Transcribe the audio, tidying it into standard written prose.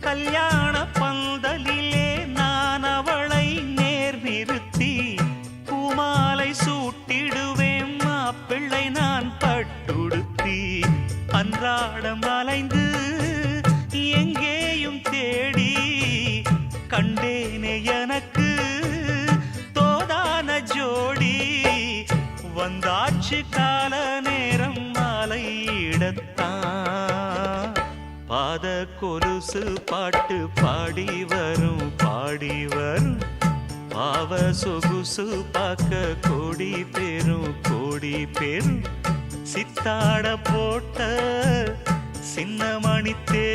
கல்யாண பந்தலிலே நான் அவளை நேர் நிறுத்தி பூமாலை சூட்டிடுவேன் மாப்பிள்ளை நான் பட்டுடுத்தி அன்றாடம் அலைந்து எங்கேயும் தேடி கண்டேனே எனக்கு தோதான ஜோடி வந்தாச்சு கால நேரம் மாலையிடத்தான் பாத கொலுசு பாட்டு பாடி வரும் பாவ சொகுசு பார்க்க கோடி பேரும் சித்தாட போட்ட சின்ன மணித்தே